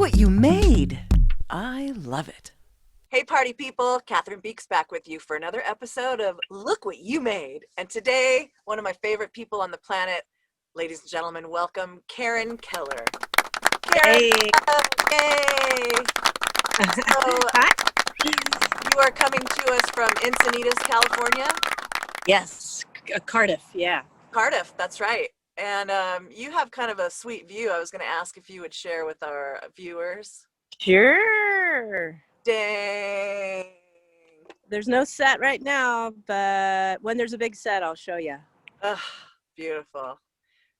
what you made. I love it. Hey party people, Catherine Beeks back with you for another episode of Look What You Made. And today, one of my favorite people on the planet, ladies and gentlemen, welcome Karin Keller. Karin, Hey. yay! So, Hi. you are coming to us from Encinitas, California? Yes, Cardiff, yeah. Cardiff, that's right. And you have kind of a sweet view. I was going to ask if you would share with our viewers. Sure. Dang. There's no set right now, but when there's a big set, I'll show you. Ugh, beautiful.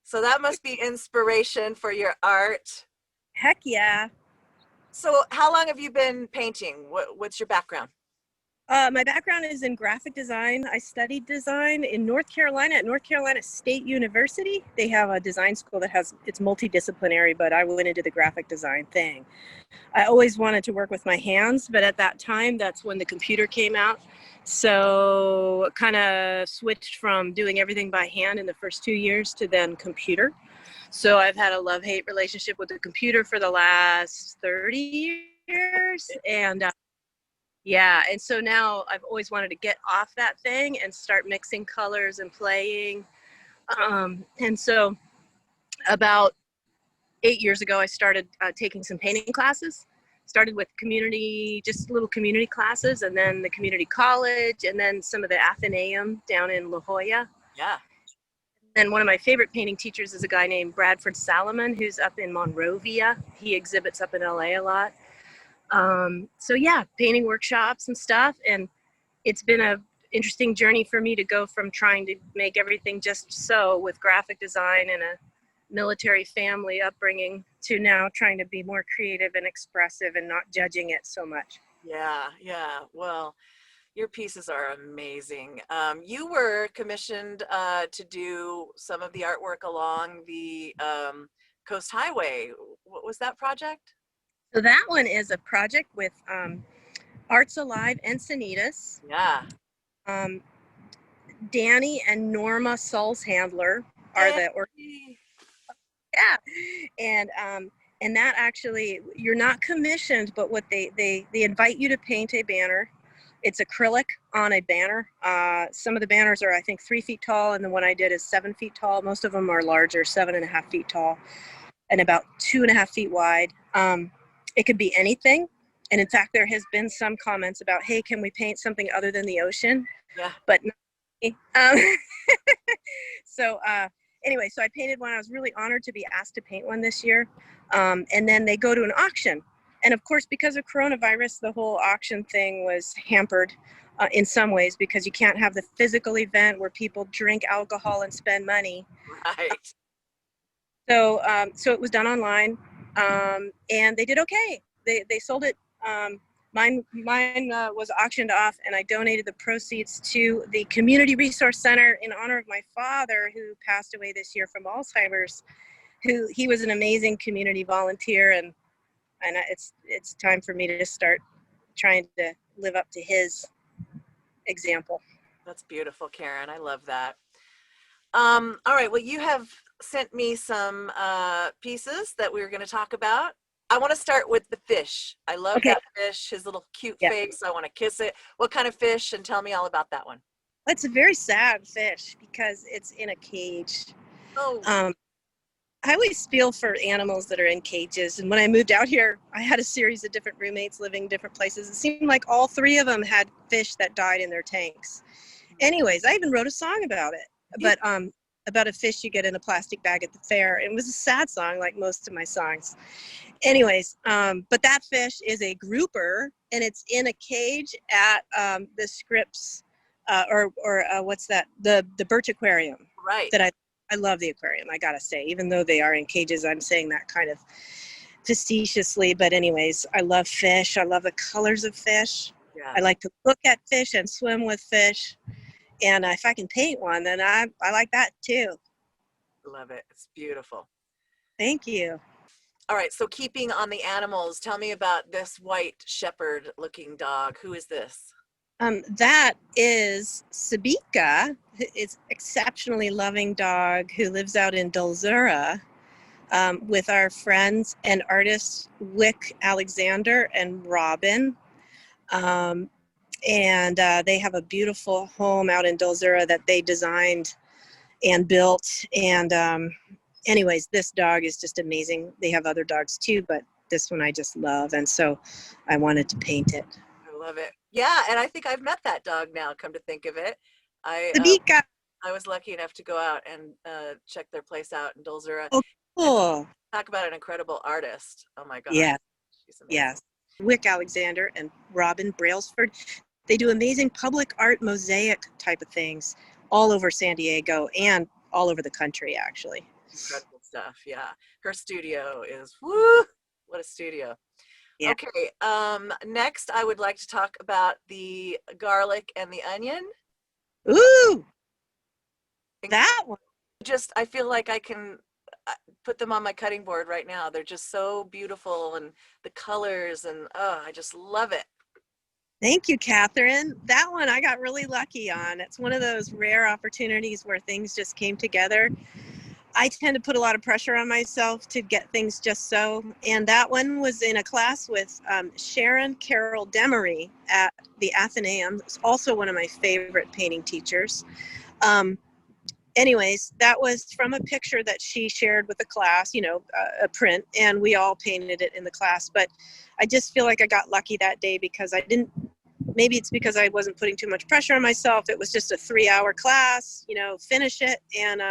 So that must be inspiration for your art. Heck yeah. So how long have you been painting? What's your background? My background is in graphic design. I studied design in North Carolina at North Carolina State University. They have a design school that it's multidisciplinary, but I went into the graphic design thing. I always wanted to work with my hands, but at that time, that's when the computer came out. So kind of switched from doing everything by hand in the first 2 years to then computer. So I've had a love-hate relationship with the computer for the last 30 years. And yeah, and so now I've always wanted to get off that thing and start mixing colors and playing. And so about 8 years ago, I started taking some painting classes. Started with just little community classes, and then the community college, and then some of the Athenaeum down in La Jolla. Yeah. Then one of my favorite painting teachers is a guy named Bradford Salomon, who's up in Monrovia. He exhibits up in LA a lot. So yeah, painting workshops and stuff. And it's been a interesting journey for me to go from trying to make everything just so with graphic design and a military family upbringing to now trying to be more creative and expressive and not judging it so much. Yeah. Well, your pieces are amazing. You were commissioned to do some of the artwork along the Coast Highway. What was that project? So that one is a project with Arts Alive Encinitas. Yeah. Danny and Norma Sulzhandler are and that actually, you're not commissioned, but what they invite you to paint a banner. It's acrylic on a banner. Some of the banners are, I think, 3 feet tall, and the one I did is 7 feet tall. Most of them are larger, 7.5 feet tall, and about 2.5 feet wide. It could be anything. And in fact, there has been some comments about, hey, can we paint something other than the ocean? Yeah. But so anyway, so I painted one. I was really honored to be asked to paint one this year. And then they go to an auction. And of course, because of coronavirus, the whole auction thing was hampered in some ways because you can't have the physical event where people drink alcohol and spend money. Right. So it was done online, and they did okay. They sold it. Mine was auctioned off, and I donated the proceeds to the Community Resource Center in honor of my father, who passed away this year from Alzheimer's. He was an amazing community volunteer, and it's time for me to just start trying to live up to his example. That's beautiful, Karin. I love that. All right. Well, you have sent me some pieces that we were going to talk about. I want to start with the fish. I love that fish, his little cute face. I want to kiss it. What kind of fish? And tell me all about that one. It's a very sad fish because it's in a cage. Oh. I always feel for animals that are in cages. And when I moved out here, I had a series of different roommates living different places. It seemed like all 3 of them had fish that died in their tanks. Anyways, I even wrote a song about it, but about a fish you get in a plastic bag at the fair. It was a sad song, like most of my songs. Anyways, but that fish is a grouper, and it's in a cage at the Scripps, what's that? The Birch Aquarium. Right. That I love the aquarium, I gotta say, even though they are in cages. I'm saying that kind of facetiously, but anyways, I love fish. I love the colors of fish. Yeah. I like to look at fish and swim with fish. And if I can paint one, then I like that too. Love it. It's beautiful. Thank you. All right. So keeping on the animals, tell me about this white shepherd looking dog. Who is this? That is Sabika. It's exceptionally loving dog who lives out in Dulzura. with our friends and artists Wick Alexander and Robin. And they have a beautiful home out in Dulzura that they designed and built. And anyways, this dog is just amazing. They have other dogs too, but this one I just love. And so I wanted to paint it. I love it. Yeah, and I think I've met that dog now, come to think of it. Sabika. I was lucky enough to go out and check their place out in Dulzura. Oh, cool. Talk about an incredible artist. Oh my God. Yeah. She's amazing. Yes. Wick Alexander and Robin Brailsford. They do amazing public art mosaic type of things all over San Diego and all over the country, actually. Incredible stuff. Yeah. Her studio is, woo, what a studio. Yeah. Okay. Next, I would like to talk about the garlic and the onion. Ooh, that one. I feel like I can put them on my cutting board right now. They're just so beautiful, and the colors, and I just love it. Thank you, Catherine. That one I got really lucky on. It's one of those rare opportunities where things just came together. I tend to put a lot of pressure on myself to get things just so. And that one was in a class with Sharon Carroll Demery at the Athenaeum. It's also one of my favorite painting teachers. Anyways, that was from a picture that she shared with the class, a print, and we all painted it in the class. But I just feel like I got lucky that day because maybe it's because I wasn't putting too much pressure on myself. It was just a 3-hour class, finish it. And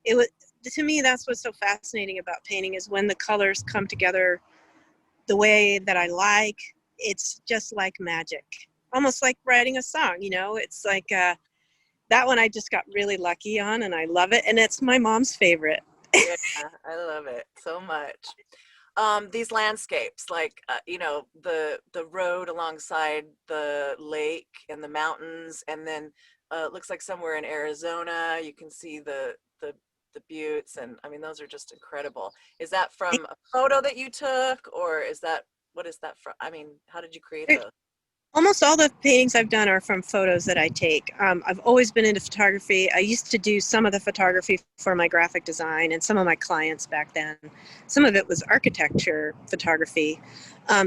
it was, to me, that's what's so fascinating about painting is when the colors come together the way that I like. It's just like magic, almost like writing a song, it's like, that one I just got really lucky on, and I love it. And it's my mom's favorite. Yeah, I love it so much. These landscapes, like, the road alongside the lake and the mountains, and then it looks like somewhere in Arizona, you can see the buttes. And I mean, those are just incredible. Is that from a photo that you took, or what is that from? I mean, how did you create those? Almost all the paintings I've done are from photos that I take. I've always been into photography. I used to do some of the photography for my graphic design and some of my clients back then. Some of it was architecture photography.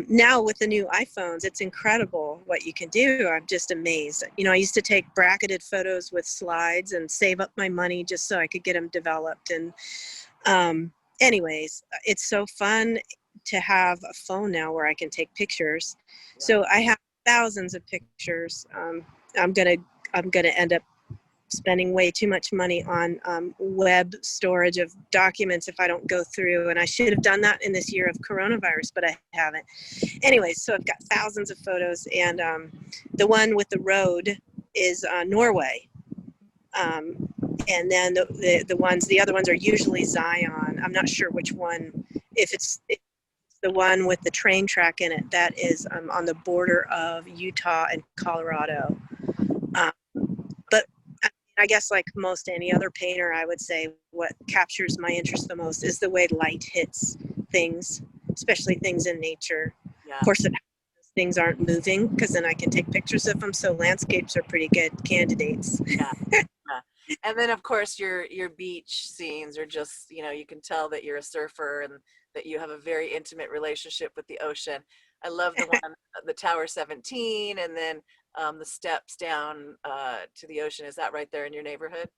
Now with the new iPhones, it's incredible what you can do. I'm just amazed. I used to take bracketed photos with slides and save up my money just so I could get them developed. And anyways, it's so fun to have a phone now where I can take pictures. Yeah. So I have thousands of pictures. I'm gonna end up spending way too much money on web storage of documents if I don't go through. And I should have done that in this year of coronavirus, but I haven't. Anyways, so I've got thousands of photos, and the one with the road is Norway. And then the other ones are usually Zion. I'm not sure which one. If it's the one with the train track in it, that is on the border of Utah and Colorado. But I guess like most any other painter, I would say what captures my interest the most is the way light hits things, especially things in nature. Yeah. Of course, things aren't moving because then I can take pictures of them. So landscapes are pretty good candidates. Yeah. And then of course your beach scenes are just, you can tell that you're a surfer and that you have a very intimate relationship with the ocean. I love the one, the Tower 17, and then the steps down to the ocean. Is that right there in your neighborhood?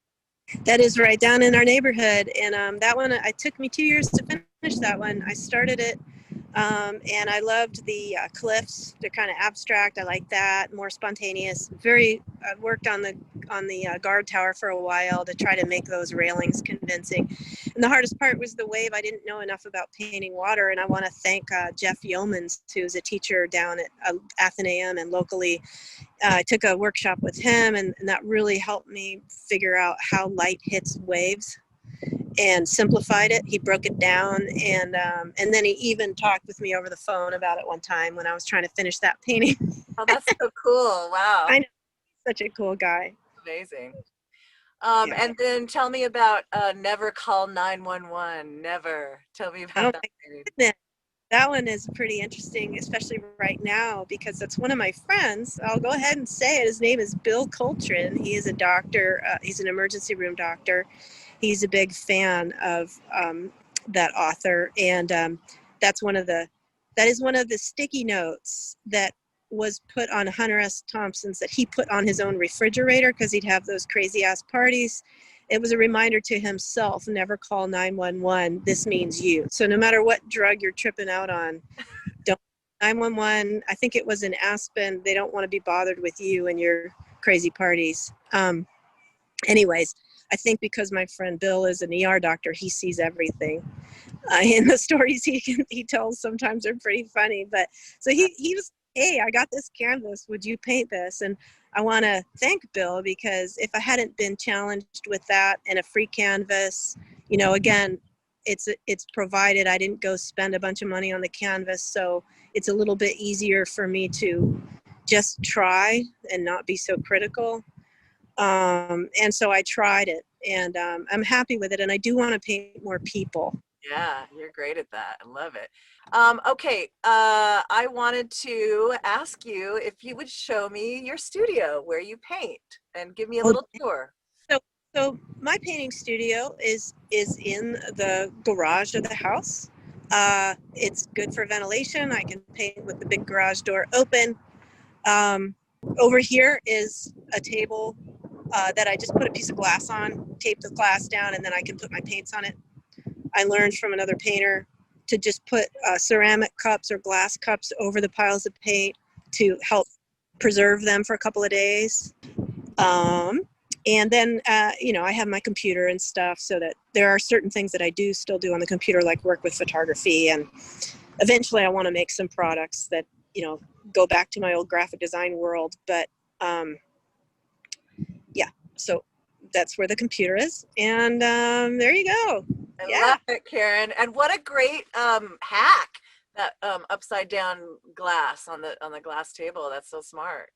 That is right down in our neighborhood. And that one, it took me 2 years to finish that one. I started it and I loved the cliffs. They're kind of abstract. I like that, more spontaneous. I worked on the guard tower for a while to try to make those railings convincing. And the hardest part was the wave. I didn't know enough about painting water, and I want to thank Jeff Yeomans, who's a teacher down at Athenaeum and locally. I took a workshop with him, and that really helped me figure out how light hits waves and simplified it. He broke it down, and then he even talked with me over the phone about it one time when I was trying to finish that painting. Oh, that's so cool. Wow. I know. Such a cool guy. Amazing. And then tell me about Never Call 911. Never. Tell me about that. That one is pretty interesting, especially right now, because that's one of my friends. I'll go ahead and say it. His name is Bill Coltrane. He is a doctor. He's an emergency room doctor. He's a big fan of that author, and that is one of the sticky notes that was put on Hunter S. Thompson's, that he put on his own refrigerator because he'd have those crazy ass parties. It was a reminder to himself, never call 911. This means you. So no matter what drug you're tripping out on, don't 911. I think it was in Aspen. They don't want to be bothered with you and your crazy parties. Anyways, I think because my friend Bill is an ER doctor, he sees everything. And the stories he tells sometimes are pretty funny. But so he was, hey, I got this canvas. Would you paint this? And I want to thank Bill, because if I hadn't been challenged with that and a free canvas, again, it's provided. I didn't go spend a bunch of money on the canvas. So it's a little bit easier for me to just try and not be so critical. And so I tried it, and I'm happy with it. And I do want to paint more people. Yeah, you're great at that. I love it. Okay, I wanted to ask you if you would show me your studio where you paint and give me a little tour. So my painting studio is in the garage of the house. It's good for ventilation. I can paint with the big garage door open. Over here is a table that I just put a piece of glass on, tape the glass down, and then I can put my paints on it. I learned from another painter to just put ceramic cups or glass cups over the piles of paint to help preserve them for a couple of days. And then, I have my computer and stuff, so that there are certain things that I still do on the computer, like work with photography. And eventually I want to make some products that, go back to my old graphic design world. But so that's where the computer is. And there you go. I love it, Karin. And what a great hack, that upside down glass on the glass table. That's so smart.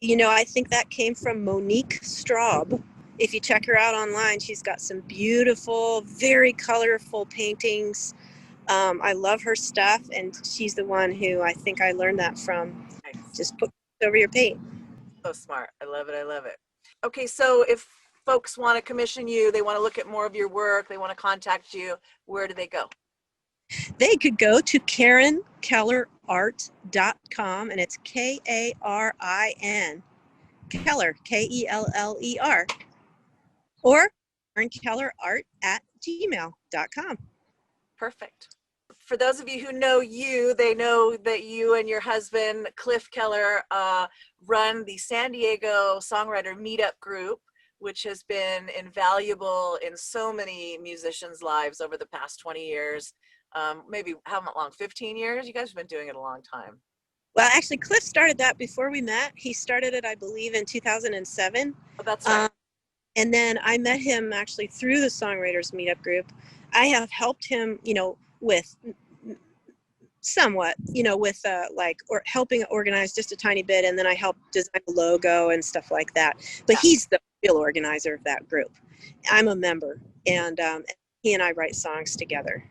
I think that came from Monique Straub. If you check her out online, she's got some beautiful, very colorful paintings. I love her stuff, and she's the one who I think I learned that from. Nice. Just put it over your paint. So smart. I love it. I love it. Okay, so if folks want to commission you, they want to look at more of your work, they want to contact you, where do they go? They could go to KarinKellerArt.com, and it's Karin Keller, Keller, or KarinKellerArt@gmail.com. Perfect. For those of you who know you, they know that you and your husband, Cliff Keller, run the San Diego Songwriter Meetup group, which has been invaluable in so many musicians' lives over the past 20 years. Maybe how long? 15 years? You guys have been doing it a long time. Well, actually, Cliff started that before we met. He started it, I believe, in 2007. Oh, that's right. And then I met him actually through the Songwriters Meetup group. I have helped him, with somewhat, with or helping organize just a tiny bit. And then I helped design a logo and stuff like that. But he's the real organizer of that group. I'm a member, and he and I write songs together.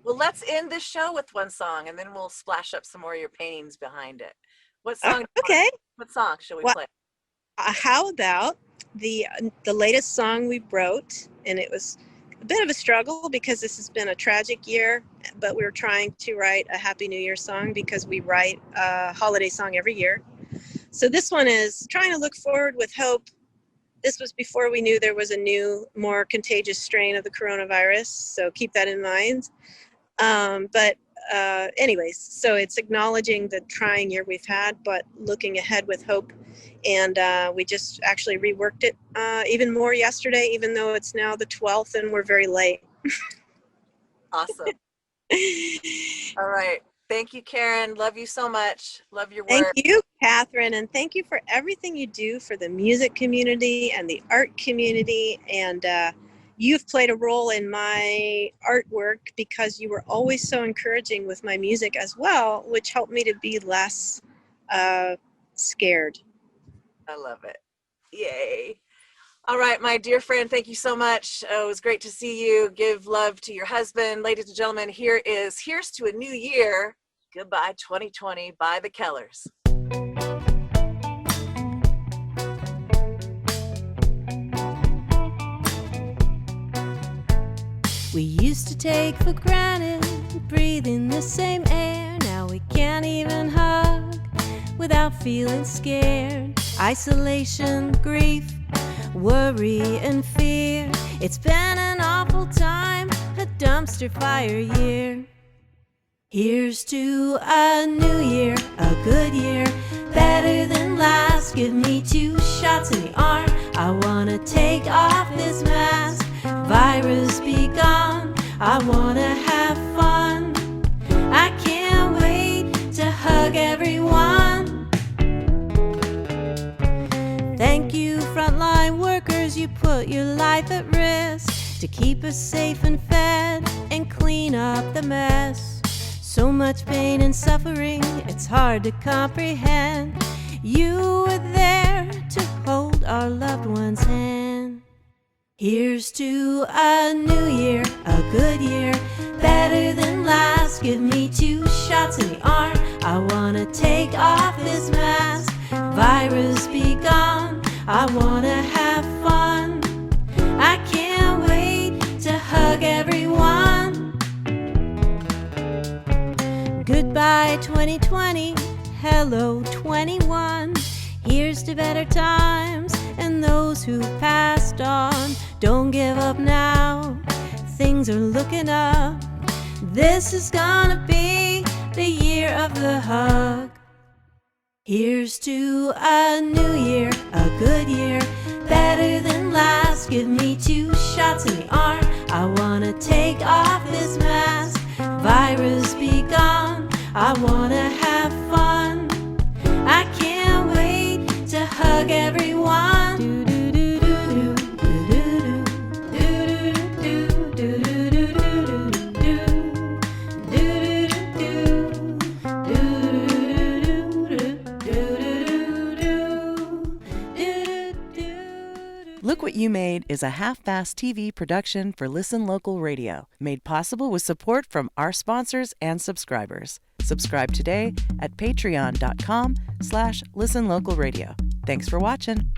Well, let's end this show with one song, and then we'll splash up some more of your paintings behind it. What song? Okay. What song should we play? How about the latest song we wrote? And it was a bit of a struggle because this has been a tragic year, but we were trying to write a Happy New Year song because we write a holiday song every year. So this one is trying to look forward with hope. This was before we knew there was a new, more contagious strain of the coronavirus, so keep that in mind. But anyways, so it's acknowledging the trying year we've had, but looking ahead with hope. And we just actually reworked it even more yesterday, even though it's now the 12th and we're very late. Awesome. All right. Thank you, Karin. Love you so much. Love your work. Thank you, Catherine. And thank you for everything you do for the music community and the art community. And you've played a role in my artwork because you were always so encouraging with my music as well, which helped me to be less scared. I love it. Yay. All right, my dear friend, thank you so much. It was great to see you. Give love to your husband. Ladies and gentlemen, here's to a new year. Goodbye 2020 by the Kellers. We used to take for granted breathing the same air. Now we can't even hug without feeling scared. Isolation, grief, worry and fear. It's been an awful time, a dumpster fire year. Here's to a new year, a good year, better than last. Give me 2 shots in the arm. I wanna take off this mask. Virus be gone, I wanna have fun. I can't wait to hug everyone. Thank you, frontline workers, you put your life at risk to keep us safe and fed and clean up the mess. So much pain and suffering, it's hard to comprehend. You were there to hold our loved one's hand. Here's to a new year, a good year, better than last. Give me 2 shots in the arm. I wanna take off this mask. Virus be gone, I wanna have fun. I can't wait to hug everyone. Goodbye 2020, hello 21. Here's to better times and those who passed on. Don't give up now, things are looking up. This is gonna be the year of the hug. Here's to a new year, a good year, better than last. Give me 2 shots in the arm. I wanna take off this mask. Virus be gone, I wanna have fun. I can't wait to hug everyone. Look What You Made is a half-fast TV production for Listen Local Radio, made possible with support from our sponsors and subscribers. Subscribe today at patreon.com/listenlocalradio. Thanks for watching.